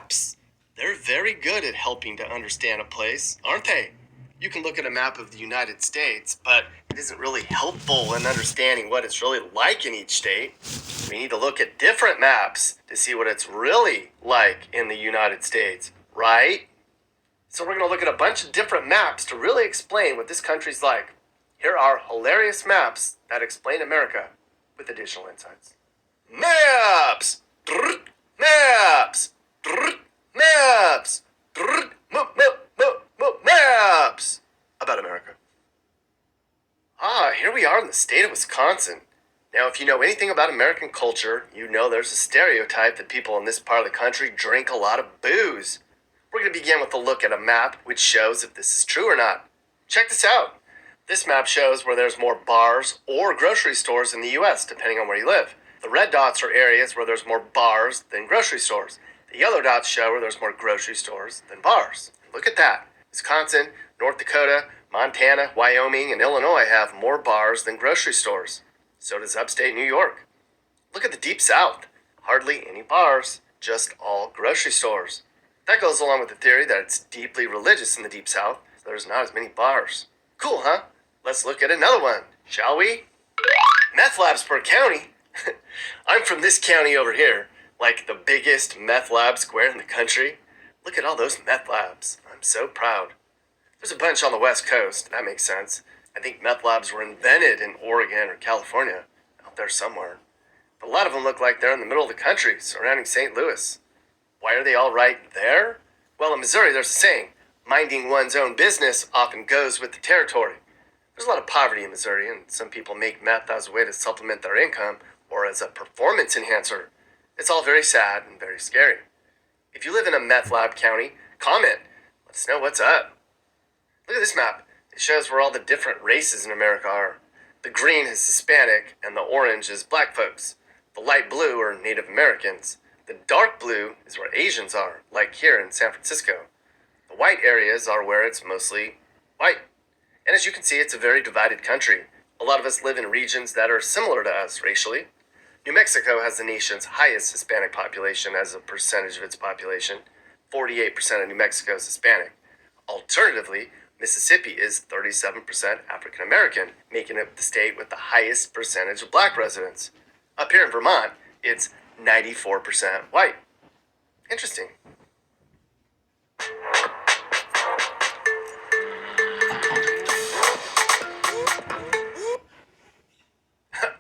Maps. They're very good at helping to understand a place, aren't they? You can look at a map of the United States, but it isn't really helpful in understanding what it's really like in each state. We need to look at different maps to see what it's really like in the United States, right? So we're going to look at a bunch of different maps to really explain what this country's like. Here are hilarious maps that explain America with additional insights. Maps! Maps! Maps! Maps! About America. Here we are in the state of Wisconsin. Now, if you know anything about American culture, you know there's a stereotype that people in this part of the country drink a lot of booze. We're going to begin with a look at a map which shows if this is true or not. Check this out. This map shows where there's more bars or grocery stores in the U.S., depending on where you live. The red dots are areas where there's more bars than grocery stores. The yellow dots show where there's more grocery stores than bars. Look at that. Wisconsin, North Dakota, Montana, Wyoming, and Illinois have more bars than grocery stores. So does upstate New York. Look at the Deep South. Hardly any bars, just all grocery stores. That goes along with the theory that it's deeply religious in the Deep South, so there's not as many bars. Cool, huh? Let's look at another one, shall we? Meth labs per county. I'm from this county over here, like the biggest meth lab square in the country. Look at all those meth labs. I'm so proud. There's a bunch on the West Coast. That makes sense. I think meth labs were invented in Oregon or California, out there somewhere. But a lot of them look like they're in the middle of the country, surrounding St. Louis. Why are they all right there? Well, in Missouri, there's a saying, minding one's own business often goes with the territory. There's a lot of poverty in Missouri, and some people make meth as a way to supplement their income or as a performance enhancer. It's all very sad and very scary. If you live in a meth lab county, comment. Let us know what's up. Look at this map. It shows where all the different races in America are. The green is Hispanic, and the orange is black folks. The light blue are Native Americans. The dark blue is where Asians are, like here in San Francisco. The white areas are where it's mostly white. And as you can see, it's a very divided country. A lot of us live in regions that are similar to us racially. New Mexico has the nation's highest Hispanic population as a percentage of its population. 48% of New Mexico is Hispanic. Alternatively, Mississippi is 37% African American, making it the state with the highest percentage of black residents. Up here in Vermont, it's 94% white. Interesting.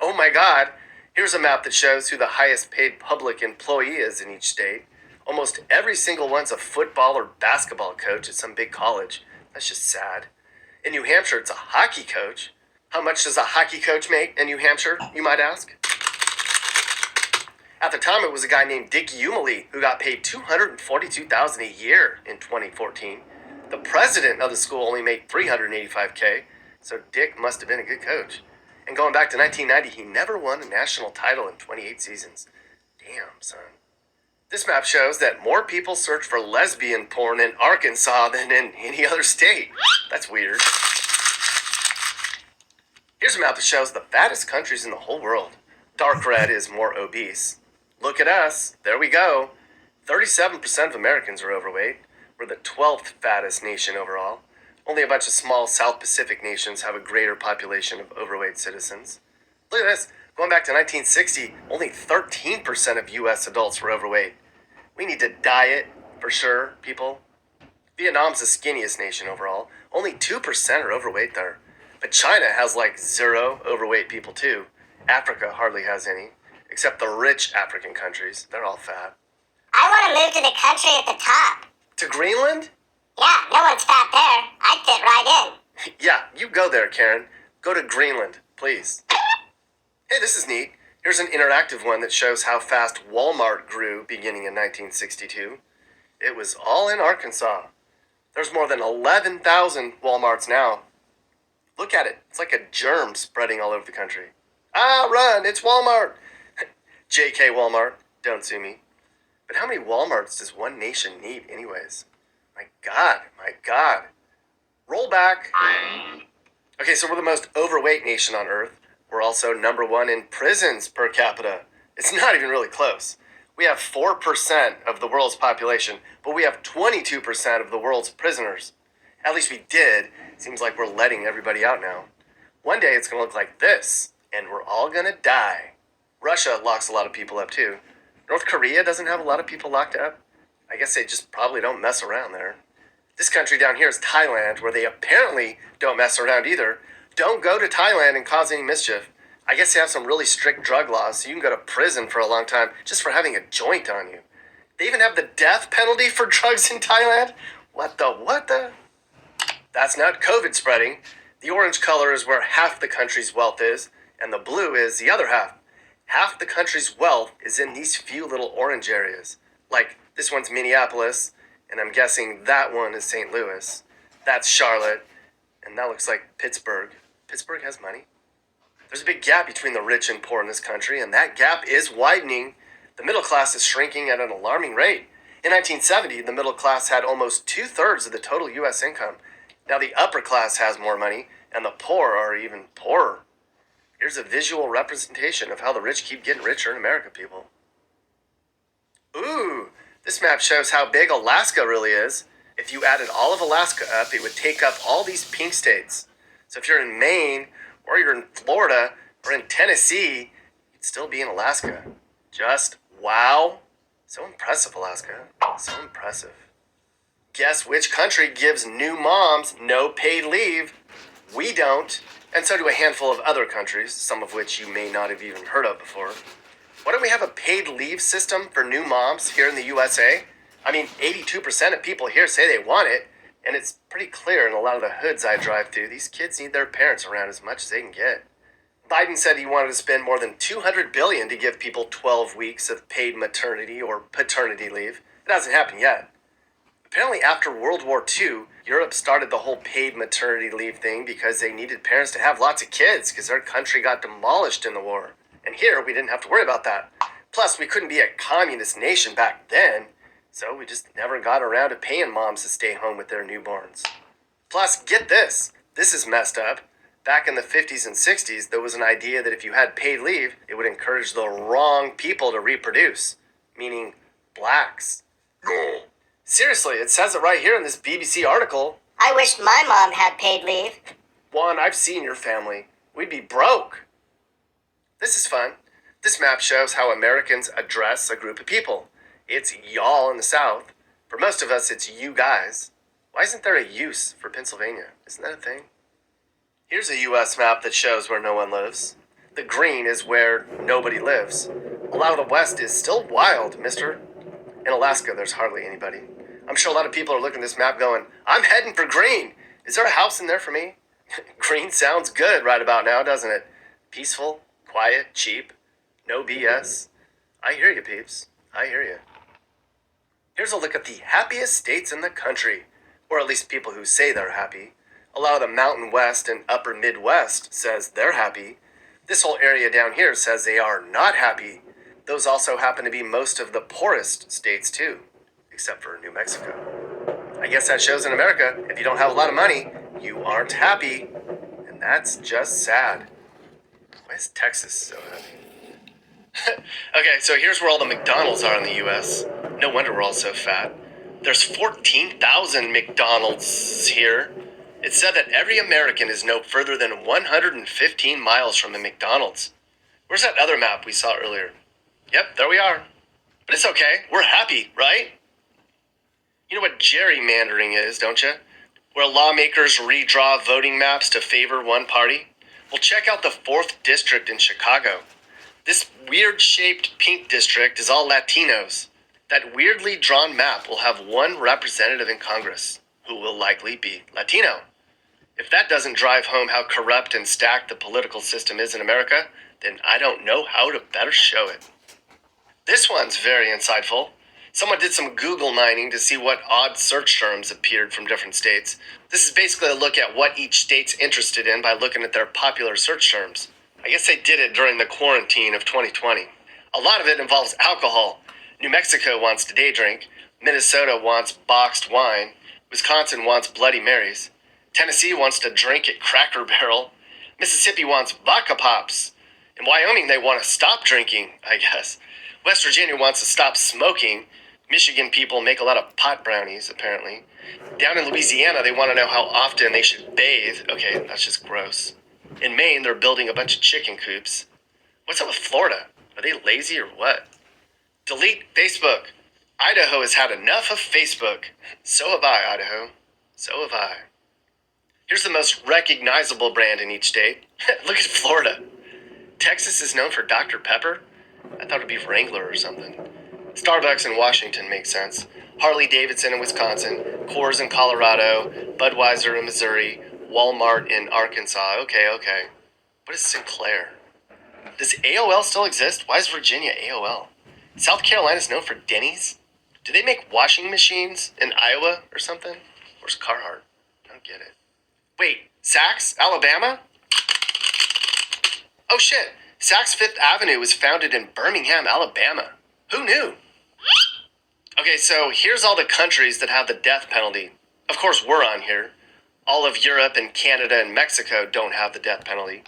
Oh my God. Here's a map that shows who the highest paid public employee is in each state. Almost every single one's a football or basketball coach at some big college. That's just sad. In New Hampshire, it's a hockey coach. How much does a hockey coach make in New Hampshire, you might ask? At the time, it was a guy named Dick Umily who got paid $242,000 a year in 2014. The president of the school only made $385K, so Dick must have been a good coach. And going back to 1990, he never won a national title in 28 seasons. Damn, son. This map shows that more people search for lesbian porn in Arkansas than in any other state. That's weird. Here's a map that shows the fattest countries in the whole world. Dark red is more obese. Look at us. There we go. 37% of Americans are overweight. We're the 12th fattest nation overall. Only a bunch of small South Pacific nations have a greater population of overweight citizens. Look at this. Going back to 1960, only 13% of U.S. adults were overweight. We need to diet, for sure, people. Vietnam's the skinniest nation overall. Only 2% are overweight there. But China has like 0 overweight people too. Africa hardly has any, except the rich African countries. They're all fat. I want to move to the country at the top. To Greenland? Yeah, no one's fat there. I'd fit right in. Yeah, you go there, Karen. Go to Greenland, please. Hey, this is neat. Here's an interactive one that shows how fast Walmart grew beginning in 1962. It was all in Arkansas. There's more than 11,000 Walmarts now. Look at it. It's like a germ spreading all over the country. Run, it's Walmart. JK Walmart, don't sue me. But how many Walmarts does one nation need anyways? My God. Roll back. Okay, so we're the most overweight nation on Earth. We're also number 1 in prisons per capita. It's not even really close. We have 4% of the world's population, but we have 22% of the world's prisoners. At least we did. Seems like we're letting everybody out now. One day it's going to look like this, and we're all going to die. Russia locks a lot of people up too. North Korea doesn't have a lot of people locked up. I guess they just probably don't mess around there. This country down here is Thailand, where they apparently don't mess around either. Don't go to Thailand and cause any mischief. I guess they have some really strict drug laws, so you can go to prison for a long time just for having a joint on you. They even have the death penalty for drugs in Thailand? What the? That's not COVID spreading. The orange color is where half the country's wealth is, and the blue is the other half. Half the country's wealth is in these few little orange areas. Like, this one's Minneapolis, and I'm guessing that one is St. Louis. That's Charlotte, and that looks like Pittsburgh. Pittsburgh has money. There's a big gap between the rich and poor in this country, and that gap is widening. The middle class is shrinking at an alarming rate. In 1970, the middle class had almost 2/3 of the total U.S. income. Now the upper class has more money, and the poor are even poorer. Here's a visual representation of how the rich keep getting richer in America, people. Ooh, this map shows how big Alaska really is. If you added all of Alaska up, it would take up all these pink states. So if you're in Maine, or you're in Florida, or in Tennessee, you'd still be in Alaska. Just wow. So impressive, Alaska. So impressive. Guess which country gives new moms no paid leave? We don't, and so do a handful of other countries, some of which you may not have even heard of before. Why don't we have a paid leave system for new moms here in the USA? I mean, 82% of people here say they want it, and it's pretty clear in a lot of the hoods I drive through, these kids need their parents around as much as they can get. Biden said he wanted to spend more than $200 billion to give people 12 weeks of paid maternity or paternity leave. It hasn't happened yet. Apparently after World War II, Europe started the whole paid maternity leave thing because they needed parents to have lots of kids because their country got demolished in the war. And here, we didn't have to worry about that. Plus, we couldn't be a communist nation back then, so we just never got around to paying moms to stay home with their newborns. Plus, get this. This is messed up. Back in the 50s and 60s, there was an idea that if you had paid leave, it would encourage the wrong people to reproduce, meaning blacks. Seriously, it says it right here in this BBC article. I wished my mom had paid leave. Juan, I've seen your family. We'd be broke. This is fun. This map shows how Americans address a group of people. It's y'all in the South. For most of us, it's you guys. Why isn't there a use for Pennsylvania? Isn't that a thing? Here's a U.S. map that shows where no one lives. The green is where nobody lives. A lot of the West is still wild, mister. In Alaska, there's hardly anybody. I'm sure a lot of people are looking at this map going, I'm heading for green. Is there a house in there for me? Green sounds good right about now, doesn't it? Peaceful, quiet, cheap, no BS. I hear you, peeps. I hear you. Here's a look at the happiest states in the country, or at least people who say they're happy. A lot of the Mountain West and Upper Midwest says they're happy. This whole area down here says they are not happy. Those also happen to be most of the poorest states too, except for New Mexico. I guess that shows in America, if you don't have a lot of money, you aren't happy. And that's just sad. Why is Texas so happy? Okay, so here's where all the McDonald's are in the US. No wonder we're all so fat. There's 14,000 McDonald's here. It's said that every American is no further than 115 miles from a McDonald's. Where's that other map we saw earlier? Yep, there we are. But it's okay. We're happy, right? You know what gerrymandering is, don't you? Where lawmakers redraw voting maps to favor one party? Well, check out the 4th District in Chicago. This weird-shaped pink district is all Latinos. That weirdly drawn map will have one representative in Congress, who will likely be Latino. If that doesn't drive home how corrupt and stacked the political system is in America, then I don't know how to better show it. This one's very insightful. Someone did some Google mining to see what odd search terms appeared from different states. This is basically a look at what each state's interested in by looking at their popular search terms. I guess they did it during the quarantine of 2020. A lot of it involves alcohol. New Mexico wants to day drink. Minnesota wants boxed wine. Wisconsin wants Bloody Marys. Tennessee wants to drink at Cracker Barrel. Mississippi wants vodka pops. In Wyoming, they want to stop drinking, I guess. West Virginia wants to stop smoking. Michigan people make a lot of pot brownies, apparently. Down in Louisiana, they want to know how often they should bathe. Okay, that's just gross. In Maine, they're building a bunch of chicken coops. What's up with Florida? Are they lazy or what? Delete Facebook. Idaho has had enough of Facebook. So have I, Idaho. So have I. Here's the most recognizable brand in each state. Look at Florida. Texas is known for Dr. Pepper. I thought it'd be Wrangler or something. Starbucks in Washington makes sense. Harley Davidson in Wisconsin. Coors in Colorado. Budweiser in Missouri. Walmart in Arkansas. Okay. What is Sinclair? Does AOL still exist? Why is Virginia AOL? South Carolina's known for Denny's? Do they make washing machines in Iowa or something? Where's Carhartt? I don't get it. Wait, Saks, Alabama? Oh shit, Saks Fifth Avenue was founded in Birmingham, Alabama. Who knew? Okay, so here's all the countries that have the death penalty. Of course, we're on here. All of Europe and Canada and Mexico don't have the death penalty.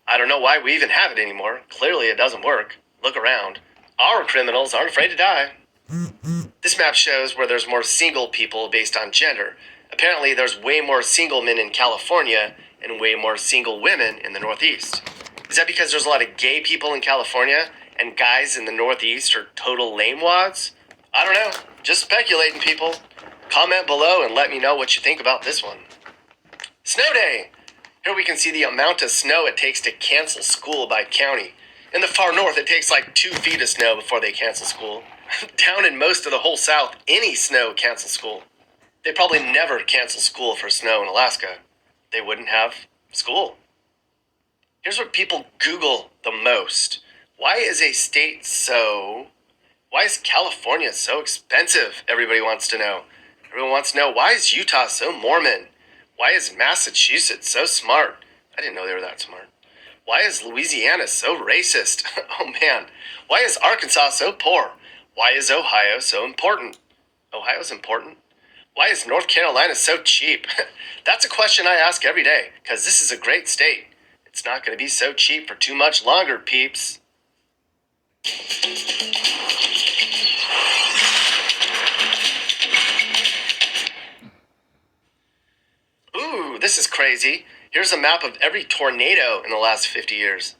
I don't know why we even have it anymore. Clearly it doesn't work. Look around. Our criminals aren't afraid to die. This map shows where there's more single people based on gender. Apparently there's way more single men in California and way more single women in the Northeast. Is that because there's a lot of gay people in California and guys in the Northeast are total lamewads? I don't know. Just speculating, people. Comment below and let me know what you think about this one. Snow day! Here we can see the amount of snow it takes to cancel school by county. In the far north, it takes like 2 feet of snow before they cancel school. Down in most of the whole South, any snow cancels school. They probably never cancel school for snow in Alaska. They wouldn't have school. Here's what people Google the most. Why is California so expensive? Everybody wants to know. Everyone wants to know, why is Utah so Mormon? Why is Massachusetts so smart? I didn't know they were that smart. Why is Louisiana so racist? Oh man. Why is Arkansas so poor? Why is Ohio so important? Ohio's important? Why is North Carolina so cheap? That's a question I ask every day, because this is a great state. It's not going to be so cheap for too much longer, peeps. Ooh, this is crazy. Here's a map of every tornado in the last 50 years.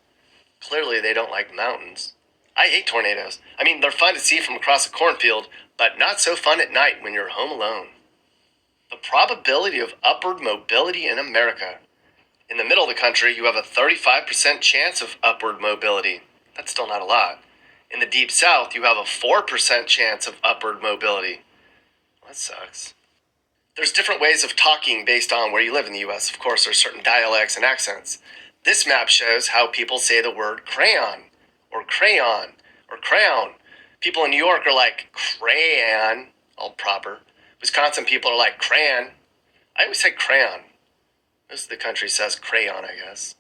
Clearly, they don't like mountains. I hate tornadoes. I mean, they're fun to see from across a cornfield, but not so fun at night when you're home alone. The probability of upward mobility in America. In the middle of the country, you have a 35% chance of upward mobility. That's still not a lot. In the deep south, you have a 4% chance of upward mobility. Well, that sucks. There's different ways of talking based on where you live in the U.S. Of course, there's certain dialects and accents. This map shows how people say the word crayon, or crayon, or crayon. People in New York are like crayon, all proper. Wisconsin people are like crayon. I always say crayon. Most of the country says crayon, I guess.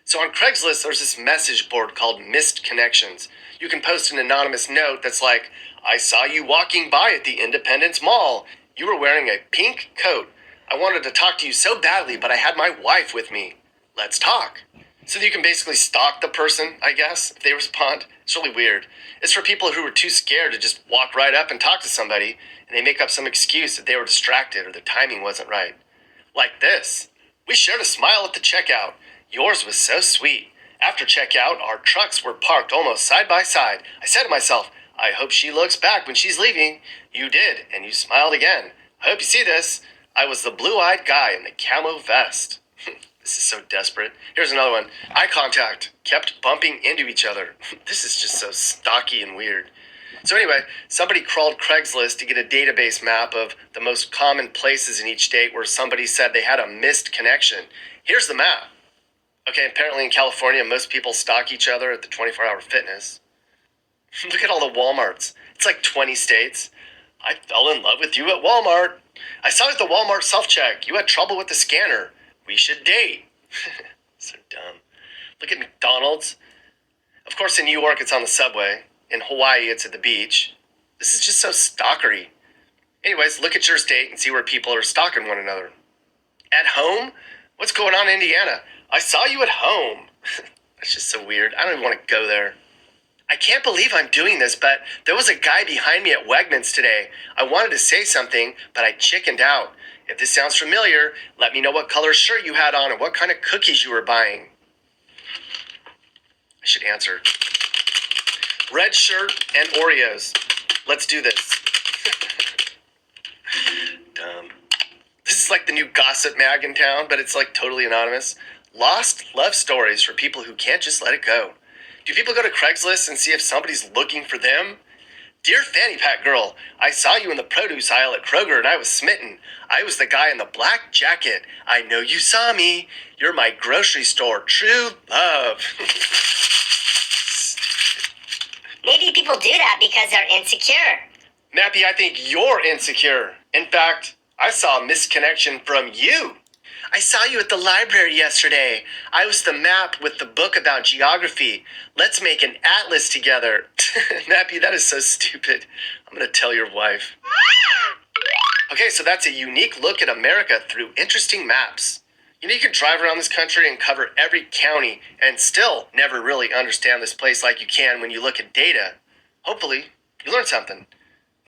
So on Craigslist, there's this message board called Missed Connections. You can post an anonymous note that's like, I saw you walking by at the Independence Mall. You were wearing a pink coat. I wanted to talk to you so badly, but I had my wife with me. Let's talk. So you can basically stalk the person, I guess, if they respond. It's really weird. It's for people who are too scared to just walk right up and talk to somebody, and they make up some excuse that they were distracted or the timing wasn't right. Like this. We shared a smile at the checkout. Yours was so sweet. After checkout, our trucks were parked almost side by side. I said to myself, I hope she looks back when she's leaving. You did, and you smiled again. I hope you see this. I was the blue-eyed guy in the camo vest. This is so desperate. Here's another one. Eye contact. Kept bumping into each other. This is just so stocky and weird. So anyway, somebody crawled Craigslist to get a database map of the most common places in each state where somebody said they had a missed connection. Here's the map. Okay, apparently in California, most people stalk each other at the 24-hour fitness. Look at all the Walmarts. It's like 20 states. I fell in love with you at Walmart. I saw you at the Walmart self-check. You had trouble with the scanner. We should date. So dumb. Look at McDonald's. Of course, in New York, it's on the subway. In Hawaii, it's at the beach. This is just so stalkery. Anyways, look at your state and see where people are stalking one another. At home? What's going on in Indiana? I saw you at home. That's just so weird. I don't even want to go there. I can't believe I'm doing this, but there was a guy behind me at Wegmans today. I wanted to say something, but I chickened out. If this sounds familiar, let me know what color shirt you had on and what kind of cookies you were buying. I should answer. Red shirt and Oreos. Let's do this. Dumb. This is like the new gossip mag in town, but it's like totally anonymous. Lost love stories for people who can't just let it go. Do people go to Craigslist and see if somebody's looking for them? Dear Fanny Pack Girl, I saw you in the produce aisle at Kroger and I was smitten. I was the guy in the black jacket. I know you saw me. You're my grocery store true love. Maybe people do that because they're insecure. Nappy, I think you're insecure. In fact, I saw a misconnection from you. I saw you at the library yesterday. I was the map with the book about geography. Let's make an atlas together. Nappy, that is so stupid. I'm going to tell your wife. Okay, so that's a unique look at America through interesting maps. You know, you can drive around this country and cover every county and still never really understand this place like you can when you look at data. Hopefully, you learned something.